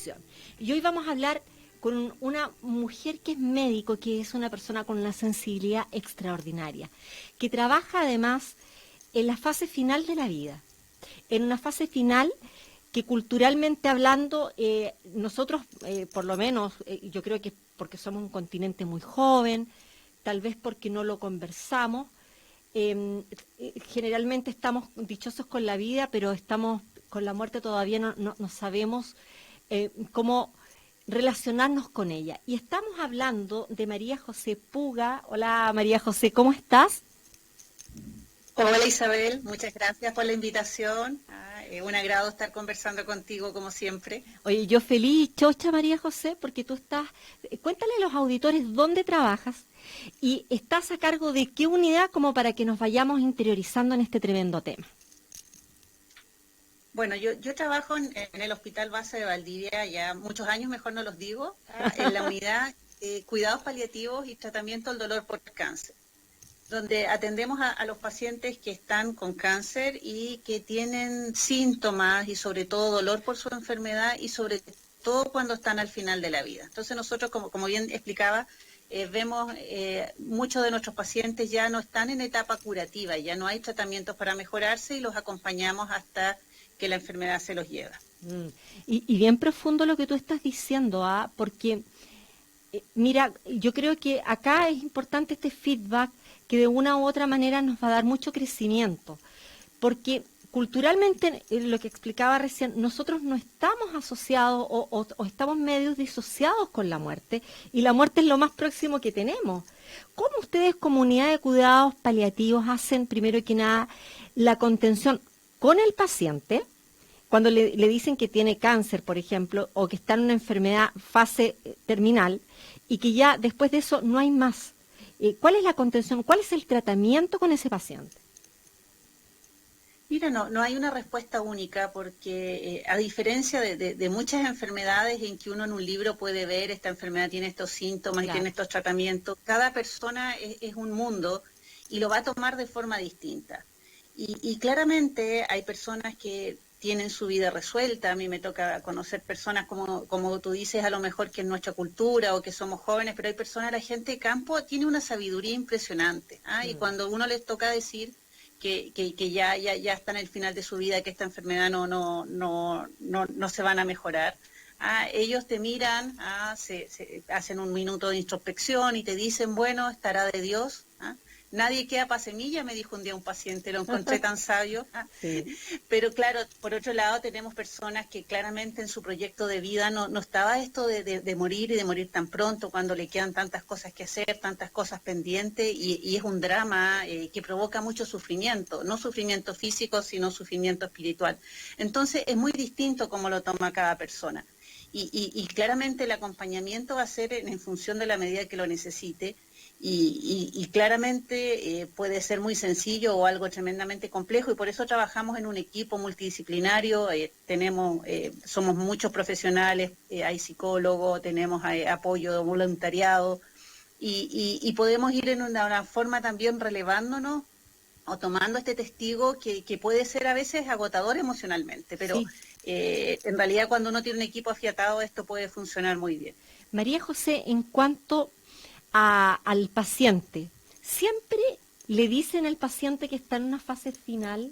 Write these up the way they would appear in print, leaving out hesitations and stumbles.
intuición. Y hoy vamos a hablar con una mujer que es médico, que es una persona con una sensibilidad extraordinaria, que trabaja además en la fase final de la vida, en una fase final que culturalmente hablando, nosotros, por lo menos, yo creo que porque somos un continente muy joven, tal vez porque no lo conversamos, generalmente estamos dichosos con la vida, pero estamos con la muerte todavía no sabemos cómo relacionarnos con ella. Y estamos hablando de María José Puga. Hola María José, ¿cómo estás? Hola Isabel, muchas gracias por la invitación. Es un agrado estar conversando contigo como siempre. Oye, yo feliz, chocha María José, porque tú estás, cuéntale a los auditores dónde trabajas y estás a cargo de qué unidad como para que nos vayamos interiorizando en este tremendo tema. Bueno, yo trabajo en el Hospital Base de Valdivia ya muchos años, mejor no los digo, en la unidad Cuidados Paliativos y Tratamiento del Dolor por Cáncer, donde atendemos a los pacientes que están con cáncer y que tienen síntomas y sobre todo dolor por su enfermedad y sobre todo cuando están al final de la vida. Entonces nosotros, como bien explicaba, vemos muchos de nuestros pacientes ya no están en etapa curativa, ya no hay tratamientos para mejorarse y los acompañamos hasta que la enfermedad se los lleva. Mm. Y bien profundo lo que tú estás diciendo, ¿ah? Porque mira, yo creo que acá es importante este feedback que de una u otra manera nos va a dar mucho crecimiento, porque culturalmente, lo que explicaba recién, nosotros no estamos asociados o estamos medio disociados con la muerte, y la muerte es lo más próximo que tenemos. ¿Cómo ustedes, comunidad de cuidados paliativos, hacen primero que nada la contención con el paciente? Cuando le dicen que tiene cáncer, por ejemplo, o que está en una enfermedad fase terminal y que ya después de eso no hay más. ¿Cuál es la contención? ¿Cuál es el tratamiento con ese paciente? Mira, no hay una respuesta única porque a diferencia de muchas enfermedades en que uno en un libro puede ver esta enfermedad tiene estos síntomas y Claro. tiene estos tratamientos, cada persona es un mundo y lo va a tomar de forma distinta. Y claramente hay personas que tienen su vida resuelta. A mí me toca conocer personas como tú dices, a lo mejor que en nuestra cultura o que somos jóvenes, pero hay personas, la gente de campo tiene una sabiduría impresionante. Y Mm. cuando uno les toca decir que ya está en el final de su vida, que esta enfermedad no se van a mejorar. Ellos te miran, se hacen un minuto de introspección y te dicen, bueno, estará de Dios. Nadie queda para semilla, me dijo un día un paciente, lo encontré tan sabio. Sí. Pero claro, por otro lado tenemos personas que claramente en su proyecto de vida no estaba esto de morir y de morir tan pronto cuando le quedan tantas cosas que hacer, tantas cosas pendientes y es un drama que provoca mucho sufrimiento, no sufrimiento físico, sino sufrimiento espiritual. Entonces es muy distinto cómo lo toma cada persona. Y claramente el acompañamiento va a ser en función de la medida que lo necesite. Y claramente puede ser muy sencillo o algo tremendamente complejo y por eso trabajamos en un equipo multidisciplinario, somos muchos profesionales, hay psicólogos, tenemos apoyo de voluntariado y podemos ir en una forma también relevándonos o tomando este testigo que puede ser a veces agotador emocionalmente, pero Sí. en realidad cuando uno tiene un equipo afiatado esto puede funcionar muy bien. María José, en cuanto al paciente, ¿siempre le dicen al paciente que está en una fase final?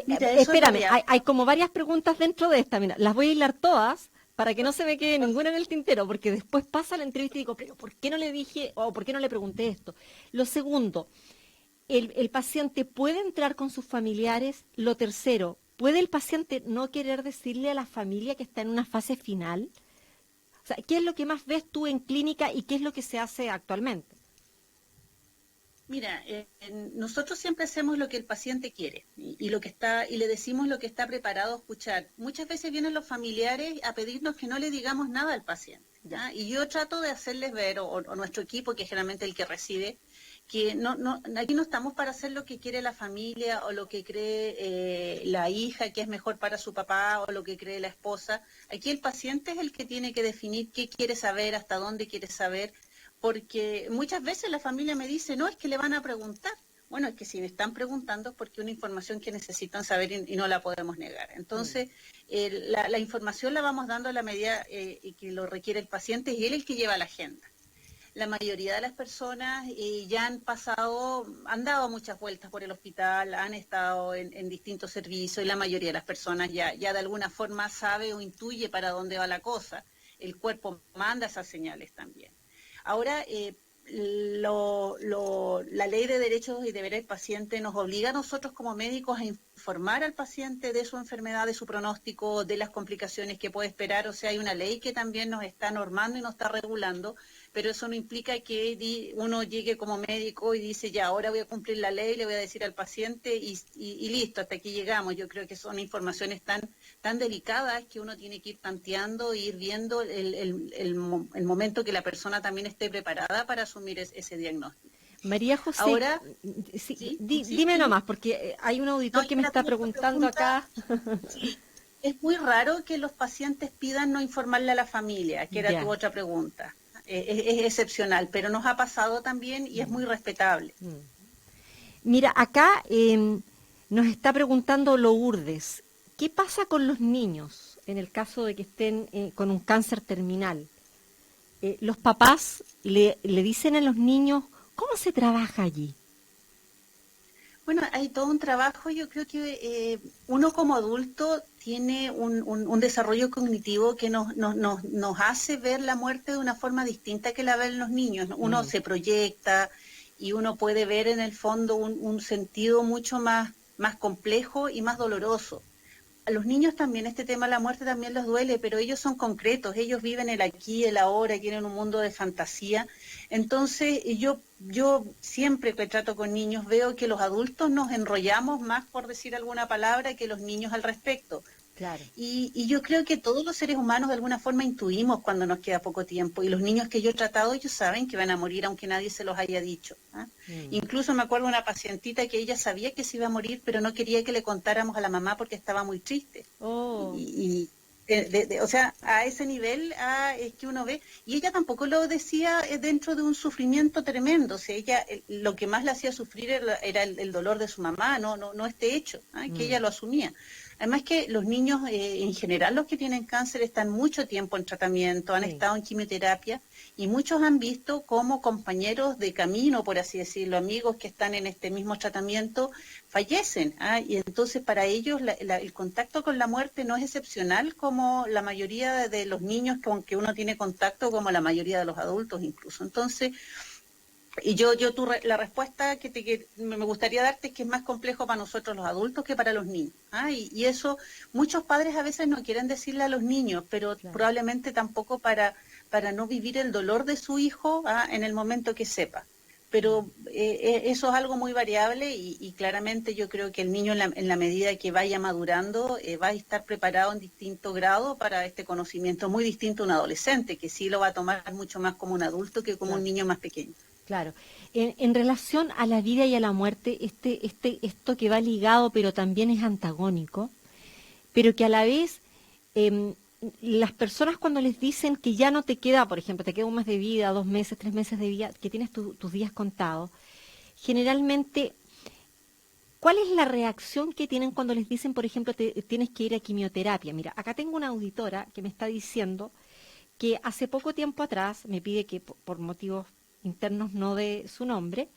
Mira, eso es Espérame, variable. hay como varias preguntas dentro de esta. Mira, las voy a hilar todas para que no se me quede ninguna en el tintero, porque después pasa la entrevista y digo, pero ¿por qué no le dije o por qué no le pregunté esto? Lo segundo, ¿el paciente puede entrar con sus familiares? Lo tercero, ¿puede el paciente no querer decirle a la familia que está en una fase final? O sea, ¿qué es lo que más ves tú en clínica y qué es lo que se hace actualmente? Mira, nosotros siempre hacemos lo que el paciente quiere y lo que está y le decimos lo que está preparado a escuchar. Muchas veces vienen los familiares a pedirnos que no le digamos nada al paciente. Ya. Y yo trato de hacerles ver, o nuestro equipo, que es generalmente el que recibe, que aquí no estamos para hacer lo que quiere la familia o lo que cree la hija que es mejor para su papá o lo que cree la esposa. Aquí el paciente es el que tiene que definir qué quiere saber, hasta dónde quiere saber porque muchas veces la familia me dice, no, es que le van a preguntar. Bueno, es que si me están preguntando es porque es una información que necesitan saber y no la podemos negar. Entonces, la información la vamos dando a la medida que lo requiere el paciente y él es el que lleva la agenda. La mayoría de las personas ya han dado muchas vueltas por el hospital, han estado en distintos servicios y la mayoría de las personas ya de alguna forma sabe o intuye para dónde va la cosa. El cuerpo manda esas señales también. Ahora, la ley de derechos y deberes del paciente nos obliga a nosotros como médicos a informar al paciente de su enfermedad, de su pronóstico, de las complicaciones que puede esperar. O sea, hay una ley que también nos está normando y nos está regulando, pero eso no implica que uno llegue como médico y dice, ya, ahora voy a cumplir la ley, le voy a decir al paciente y listo, hasta aquí llegamos. Yo creo que son informaciones tan delicadas que uno tiene que ir tanteando e ir viendo el momento que la persona también esté preparada para asumir ese diagnóstico. María José, ahora, dime nomás, porque hay un auditor que me está preguntando acá. Sí, es muy raro que los pacientes pidan no informarle a la familia, que era tu otra pregunta. Es excepcional, pero nos ha pasado también y es muy respetable. Mira, acá nos está preguntando Lourdes, ¿qué pasa con los niños en el caso de que estén con un cáncer terminal? Los papás le dicen a los niños, ¿cómo se trabaja allí? Bueno, hay todo un trabajo, yo creo que uno como adulto tiene un desarrollo cognitivo que nos hace ver la muerte de una forma distinta que la ven los niños. Uno se proyecta y uno puede ver en el fondo un sentido mucho más complejo y más doloroso. A los niños también este tema de la muerte también les duele, pero ellos son concretos, ellos viven el aquí, el ahora, tienen un mundo de fantasía. Entonces yo siempre que trato con niños veo que los adultos nos enrollamos más, por decir alguna palabra, que los niños al respecto. Claro. Y yo creo que todos los seres humanos de alguna forma intuimos cuando nos queda poco tiempo, y los niños que yo he tratado, ellos saben que van a morir aunque nadie se los haya dicho. Incluso me acuerdo de una pacientita que ella sabía que se iba a morir, pero no quería que le contáramos a la mamá porque estaba muy triste. O sea, a ese nivel es que uno ve, y ella tampoco lo decía dentro de un sufrimiento tremendo. O sea, ella lo que más le hacía sufrir era el dolor de su mamá, no este hecho, que ella lo asumía. Además que los niños, en general, los que tienen cáncer están mucho tiempo en tratamiento, han estado en quimioterapia, y muchos han visto cómo compañeros de camino, por así decirlo, amigos que están en este mismo tratamiento, fallecen. Y entonces para ellos el contacto con la muerte no es excepcional como la mayoría de los niños con que uno tiene contacto, como la mayoría de los adultos incluso. Entonces, y la respuesta que me gustaría darte es que es más complejo para nosotros los adultos que para los niños. Y eso muchos padres a veces no quieren decirle a los niños, pero probablemente tampoco para no vivir el dolor de su hijo en el momento que sepa. Pero eso es algo muy variable y claramente yo creo que el niño en la medida que vaya madurando va a estar preparado en distinto grado para este conocimiento, muy distinto a un adolescente, que sí lo va a tomar mucho más como un adulto que como un niño más pequeño. Claro. En relación a la vida y a la muerte, esto que va ligado, pero también es antagónico, pero que a la vez las personas cuando les dicen que ya no te queda, por ejemplo, te queda un mes de vida, 2 meses, 3 meses de vida, que tienes tus días contados, generalmente, ¿cuál es la reacción que tienen cuando les dicen, por ejemplo, tienes que ir a quimioterapia? Mira, acá tengo una auditora que me está diciendo que hace poco tiempo atrás me pide que por motivos internos no de su nombre,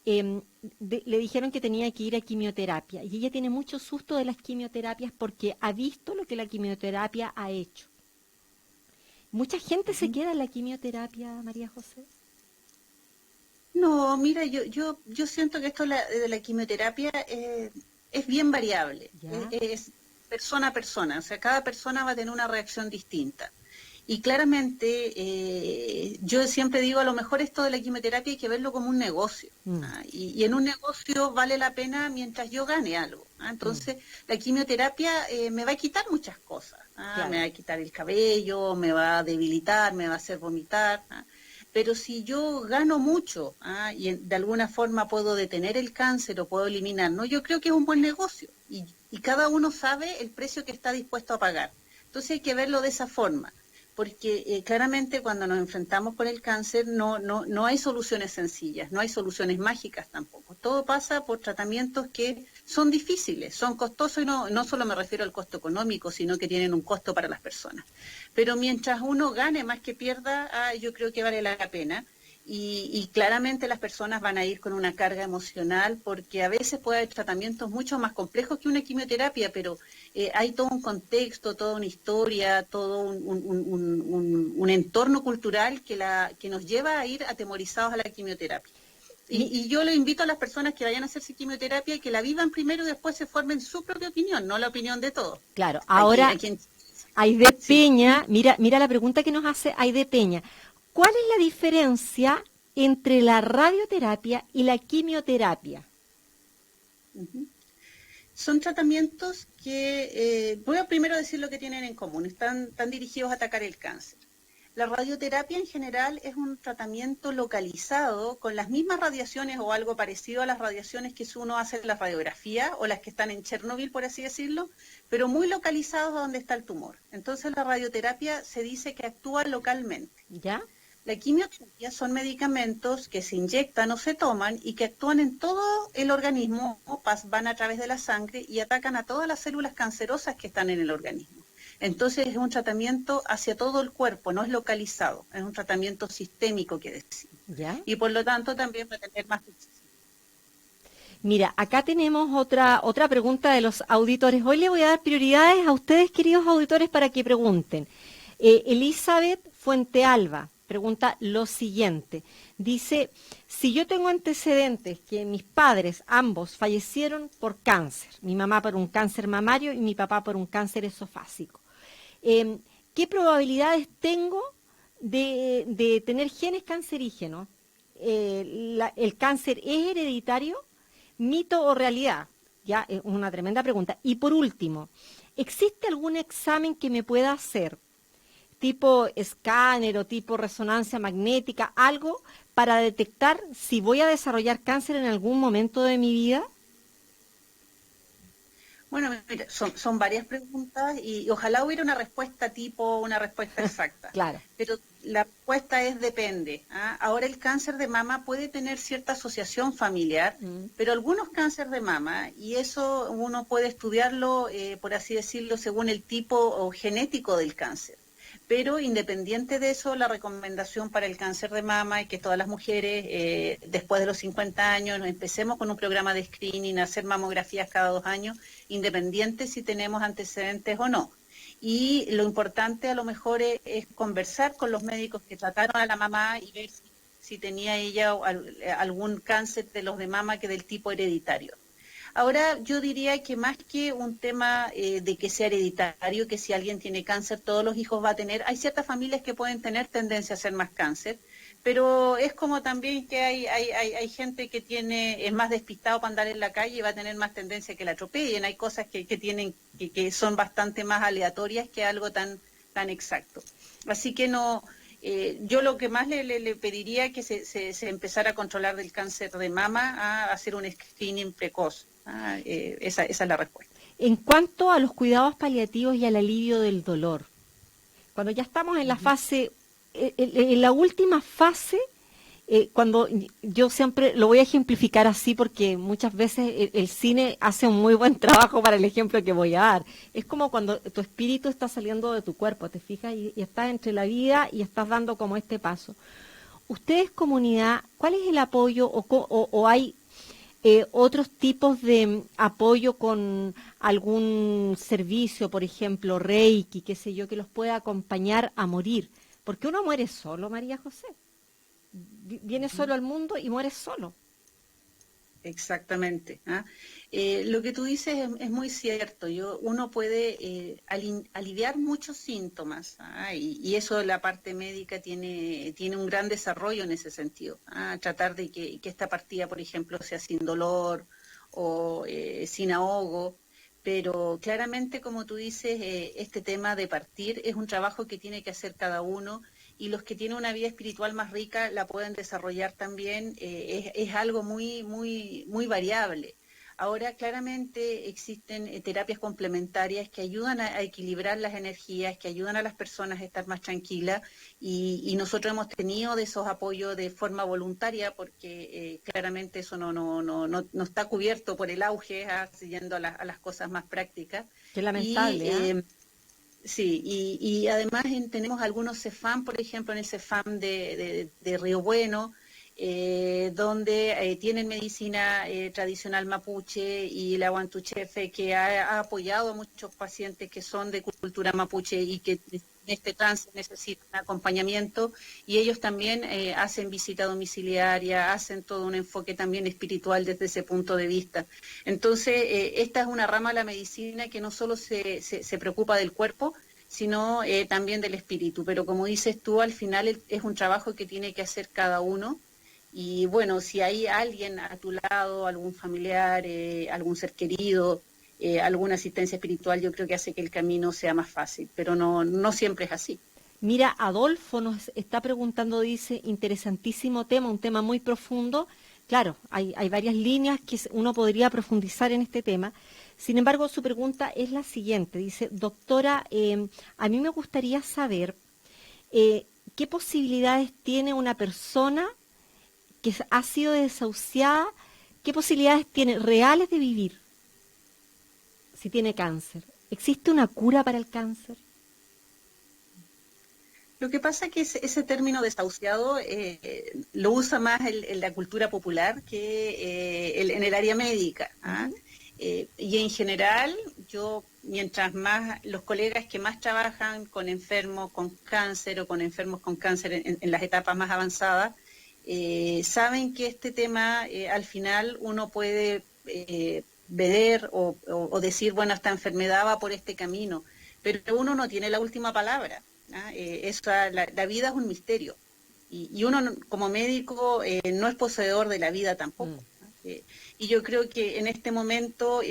le dijeron que tenía que ir a quimioterapia y ella tiene mucho susto de las quimioterapias porque ha visto lo que la quimioterapia ha hecho. ¿Mucha gente se queda en la quimioterapia, María José? No, mira, yo siento que esto de la quimioterapia es bien variable, es persona a persona, o sea, cada persona va a tener una reacción distinta. Y claramente, yo siempre digo, a lo mejor esto de la quimioterapia hay que verlo como un negocio. Y en un negocio vale la pena mientras yo gane algo. Entonces, la quimioterapia me va a quitar muchas cosas. Me va a quitar el cabello, me va a debilitar, me va a hacer vomitar. Pero si yo gano mucho y de alguna forma puedo detener el cáncer o puedo eliminar, ¿no? Yo creo que es un buen negocio. Y cada uno sabe el precio que está dispuesto a pagar. Entonces hay que verlo de esa forma. porque claramente cuando nos enfrentamos con el cáncer no hay soluciones sencillas, no hay soluciones mágicas tampoco. Todo pasa por tratamientos que son difíciles, son costosos, y no solo me refiero al costo económico, sino que tienen un costo para las personas. Pero mientras uno gane más que pierda, yo creo que vale la pena. Y claramente las personas van a ir con una carga emocional, porque a veces puede haber tratamientos mucho más complejos que una quimioterapia, pero hay todo un contexto, toda una historia, todo un entorno cultural que nos lleva a ir atemorizados a la quimioterapia. Y yo le invito a las personas que vayan a hacerse quimioterapia y que la vivan primero y después se formen su propia opinión, no la opinión de todos. Claro, ahora Aide Peña, mira la pregunta que nos hace Aide Peña. ¿Cuál es la diferencia entre la radioterapia y la quimioterapia? Son tratamientos que, voy a primero decir lo que tienen en común, están dirigidos a atacar el cáncer. La radioterapia en general es un tratamiento localizado con las mismas radiaciones o algo parecido a las radiaciones que uno hace en la radiografía o las que están en Chernobyl, por así decirlo, pero muy localizados a donde está el tumor. Entonces la radioterapia se dice que actúa localmente. ¿Ya? La quimioterapia son medicamentos que se inyectan o se toman y que actúan en todo el organismo, van a través de la sangre y atacan a todas las células cancerosas que están en el organismo. Entonces es un tratamiento hacia todo el cuerpo, no es localizado, es un tratamiento sistémico que decimos. ¿Ya? Y por lo tanto también va a tener más... Mira, acá tenemos otra pregunta de los auditores. Hoy le voy a dar prioridades a ustedes, queridos auditores, para que pregunten. Elizabeth Fuentealba pregunta lo siguiente. Dice, si yo tengo antecedentes que mis padres ambos fallecieron por cáncer, mi mamá por un cáncer mamario y mi papá por un cáncer esofágico, ¿qué probabilidades tengo de tener genes cancerígenos? ¿El cáncer es hereditario? ¿Mito o realidad? Ya, es una tremenda pregunta. Y por último, ¿existe algún examen que me pueda hacer, tipo escáner o tipo resonancia magnética, algo para detectar si voy a desarrollar cáncer en algún momento de mi vida? Bueno, mira, son varias preguntas y ojalá hubiera una respuesta tipo, una respuesta exacta. Claro. Pero la respuesta es depende. Ahora el cáncer de mama puede tener cierta asociación familiar, pero algunos cánceres de mama, y eso uno puede estudiarlo, por así decirlo, según el tipo o genético del cáncer. Pero independiente de eso, la recomendación para el cáncer de mama es que todas las mujeres, después de los 50 años, empecemos con un programa de screening, hacer mamografías cada 2 años, independiente si tenemos antecedentes o no. Y lo importante a lo mejor es conversar con los médicos que trataron a la mamá y ver si tenía ella algún cáncer de los de mama que del tipo hereditario. Ahora, yo diría que más que un tema de que sea hereditario, que si alguien tiene cáncer, todos los hijos va a tener, hay ciertas familias que pueden tener tendencia a hacer más cáncer, pero es como también que hay gente que es más despistado para andar en la calle y va a tener más tendencia que la atropellen. Hay cosas que son bastante más aleatorias que algo tan exacto. Así que no... yo lo que más le pediría es que se empezara a controlar del cáncer de mama, a hacer un screening precoz. Esa es la respuesta. En cuanto a los cuidados paliativos y al alivio del dolor, cuando ya estamos en la fase, en la última fase, cuando yo siempre lo voy a ejemplificar así porque muchas veces el cine hace un muy buen trabajo para el ejemplo que voy a dar. Es como cuando tu espíritu está saliendo de tu cuerpo, te fijas, y estás entre la vida y estás dando como este paso. Ustedes, comunidad, ¿cuál es el apoyo o hay otros tipos de apoyo con algún servicio, por ejemplo, Reiki, qué sé yo, que los pueda acompañar a morir? Porque uno muere solo, María José. Viene solo al mundo y muere solo. Exactamente. Lo que tú dices es muy cierto. Uno puede aliviar muchos síntomas, y eso la parte médica tiene un gran desarrollo en ese sentido. Tratar de que esta partida, por ejemplo, sea sin dolor o sin ahogo. Pero claramente, como tú dices, este tema de partir es un trabajo que tiene que hacer cada uno, y los que tienen una vida espiritual más rica la pueden desarrollar también. Es algo muy variable. Ahora claramente existen terapias complementarias que ayudan a equilibrar las energías, que ayudan a las personas a estar más tranquilas y nosotros hemos tenido de esos apoyos de forma voluntaria porque claramente eso no está cubierto por el auge, siguiendo a las cosas más prácticas. Qué Y lamentable, ¿ah? sí, y además tenemos algunos CEFAM, por ejemplo, en el CEFAM de Río Bueno, donde tienen medicina tradicional mapuche y la Huantuchefe, que ha apoyado a muchos pacientes que son de cultura mapuche y que en este trance necesitan acompañamiento, y ellos también hacen visita domiciliaria, hacen todo un enfoque también espiritual desde ese punto de vista. Entonces, esta es una rama de la medicina que no solo se preocupa del cuerpo, sino también del espíritu. Pero como dices tú, al final es un trabajo que tiene que hacer cada uno. Y bueno, si hay alguien a tu lado, algún familiar, algún ser querido, alguna asistencia espiritual, yo creo que hace que el camino sea más fácil, pero no siempre es así. Mira, Adolfo nos está preguntando, dice, interesantísimo tema, un tema muy profundo. Claro, hay varias líneas que uno podría profundizar en este tema. Sin embargo, su pregunta es la siguiente. Dice, doctora, a mí me gustaría saber qué posibilidades tiene una persona que ha sido desahuciada, qué posibilidades tiene reales de vivir si tiene cáncer. ¿Existe una cura para el cáncer? Lo que pasa es que ese término desahuciado lo usa más en la cultura popular que en el área médica. ¿Ah? Y en general, yo, mientras más los colegas que más trabajan con enfermos con cáncer o con enfermos con cáncer en las etapas más avanzadas, saben que este tema al final uno puede ver o decir, bueno, esta enfermedad va por este camino, pero uno no tiene la última palabra. ¿Ah? La vida es un misterio y uno como médico no es poseedor de la vida tampoco. Y yo creo que en este momento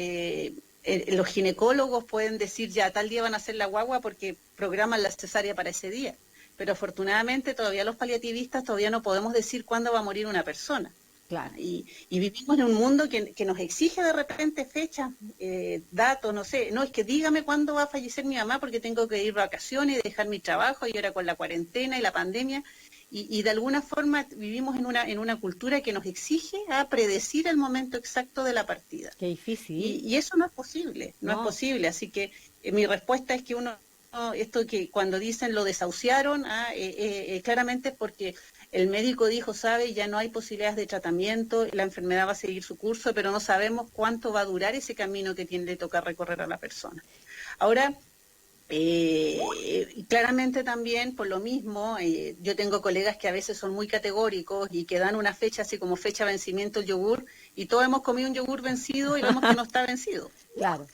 los ginecólogos pueden decir ya tal día van a hacer la guagua porque programan la cesárea para ese día, pero afortunadamente todavía los paliativistas todavía no podemos decir cuándo va a morir una persona. Claro. Y vivimos en un mundo que nos exige de repente fechas, datos, no sé, no es que dígame cuándo va a fallecer mi mamá porque tengo que ir de vacaciones y dejar mi trabajo y ahora con la cuarentena y la pandemia, y de alguna forma vivimos en una cultura que nos exige a predecir el momento exacto de la partida. Qué difícil. Y eso no es posible, no es posible, así que mi respuesta es que esto que cuando dicen lo desahuciaron, claramente es porque el médico dijo, sabe, ya no hay posibilidades de tratamiento, la enfermedad va a seguir su curso, pero no sabemos cuánto va a durar ese camino que le toca recorrer a la persona. Ahora, claramente también, por lo mismo, yo tengo colegas que a veces son muy categóricos y que dan una fecha así como fecha de vencimiento el yogur, y todos hemos comido un yogur vencido y vemos que no está vencido. Claro.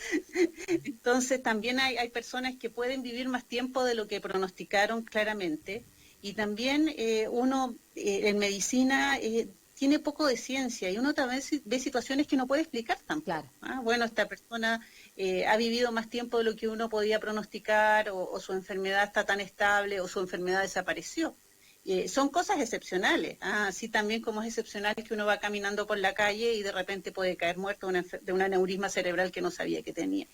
Entonces también hay personas que pueden vivir más tiempo de lo que pronosticaron claramente, y también uno en medicina tiene poco de ciencia y uno también ve situaciones que no puede explicar tampoco. Claro. ¿Ah? Bueno, esta persona ha vivido más tiempo de lo que uno podía pronosticar, o su enfermedad está tan estable, o su enfermedad desapareció. Son cosas excepcionales, así también como es excepcional que uno va caminando por la calle y de repente puede caer muerto de un aneurisma cerebral que no sabía que tenía.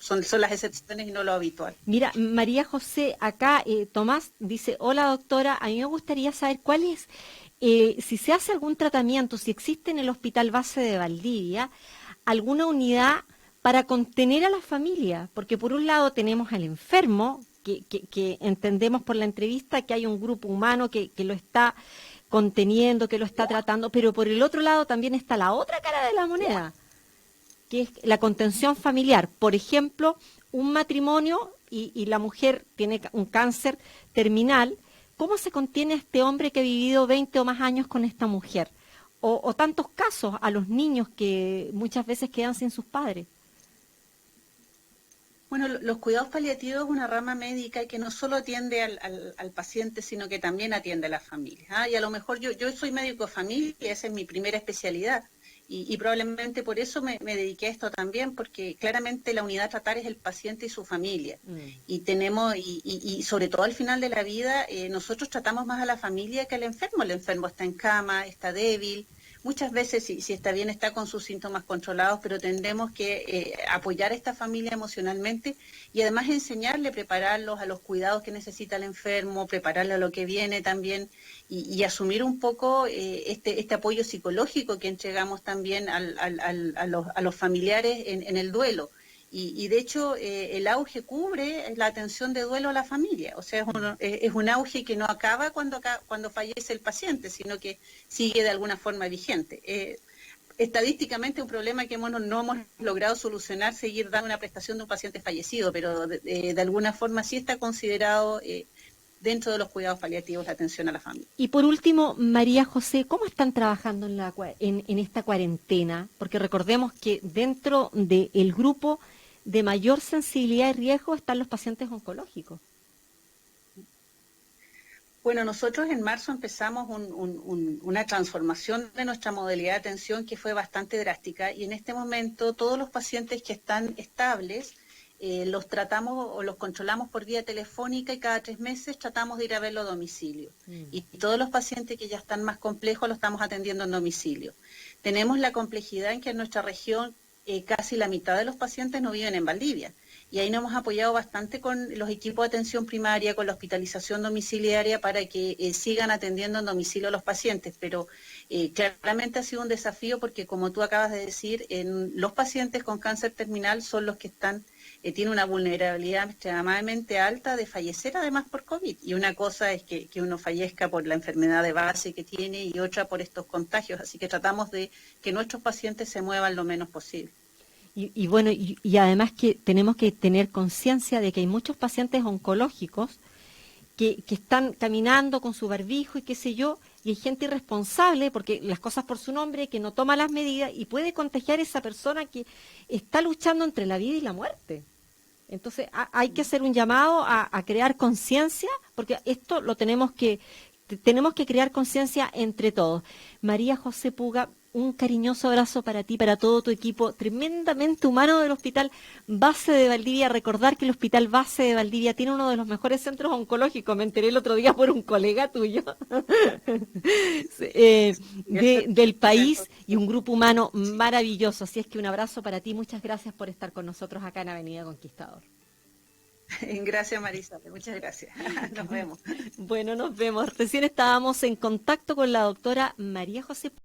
Son las excepciones y no lo habitual. Mira, María José, acá Tomás dice, hola doctora, a mí me gustaría saber cuál es, si se hace algún tratamiento, si existe en el Hospital Base de Valdivia alguna unidad para contener a la familia, porque por un lado tenemos al enfermo, que entendemos por la entrevista que hay un grupo humano que lo está conteniendo, que lo está tratando, pero por el otro lado también está la otra cara de la moneda, que es la contención familiar. Por ejemplo, un matrimonio y la mujer tiene un cáncer terminal, ¿cómo se contiene a este hombre que ha vivido 20 o más años con esta mujer? O tantos casos a los niños que muchas veces quedan sin sus padres. Bueno, los cuidados paliativos es una rama médica que no solo atiende al paciente, sino que también atiende a la familia. Y a lo mejor yo soy médico de familia, esa es mi primera especialidad, y probablemente por eso me dediqué a esto también, porque claramente la unidad a tratar es el paciente y su familia. Y tenemos, y sobre todo al final de la vida, nosotros tratamos más a la familia que al enfermo. El enfermo está en cama, está débil. muchas veces, si está bien, está con sus síntomas controlados, pero tendremos que apoyar a esta familia emocionalmente y además enseñarle, prepararlos a los cuidados que necesita el enfermo, prepararle a lo que viene también y asumir un poco este apoyo psicológico que entregamos también a los familiares en el duelo. Y de hecho el auge cubre la atención de duelo a la familia, o sea, es un auge que no acaba cuando fallece el paciente, sino que sigue de alguna forma vigente. Estadísticamente un problema que no hemos logrado solucionar, seguir dando una prestación de un paciente fallecido, pero de alguna forma sí está considerado dentro de los cuidados paliativos la atención a la familia. Y por último, María José, ¿cómo están trabajando en esta cuarentena? Porque recordemos que dentro del grupo de mayor sensibilidad y riesgo están los pacientes oncológicos. Bueno, nosotros en marzo empezamos una transformación de nuestra modalidad de atención que fue bastante drástica y en este momento todos los pacientes que están estables los tratamos o los controlamos por vía telefónica y cada 3 meses tratamos de ir a verlo a domicilio. Y todos los pacientes que ya están más complejos los estamos atendiendo en domicilio. Tenemos la complejidad en que en nuestra región casi la mitad de los pacientes no viven en Valdivia. Y ahí nos hemos apoyado bastante con los equipos de atención primaria, con la hospitalización domiciliaria para que sigan atendiendo en domicilio a los pacientes. Pero claramente ha sido un desafío porque, como tú acabas de decir, los pacientes con cáncer terminal son los que tienen una vulnerabilidad extremadamente alta de fallecer además por COVID. Y una cosa es que uno fallezca por la enfermedad de base que tiene y otra por estos contagios. Así que tratamos de que nuestros pacientes se muevan lo menos posible. Y bueno, y además que tenemos que tener conciencia de que hay muchos pacientes oncológicos que están caminando con su barbijo y qué sé yo, y hay gente irresponsable, porque las cosas por su nombre, que no toma las medidas y puede contagiar a esa persona que está luchando entre la vida y la muerte. Entonces hay que hacer un llamado a crear conciencia, porque esto lo tenemos que crear conciencia entre todos. María José Puga, un cariñoso abrazo para ti, para todo tu equipo tremendamente humano del Hospital Base de Valdivia. Recordar que el Hospital Base de Valdivia tiene uno de los mejores centros oncológicos, me enteré el otro día por un colega tuyo, del país, y un grupo humano maravilloso. Así es que un abrazo para ti, muchas gracias por estar con nosotros acá en Avenida Conquistador. Gracias, Marisa, muchas gracias. Nos vemos. Bueno, nos vemos. Recién estábamos en contacto con la doctora María José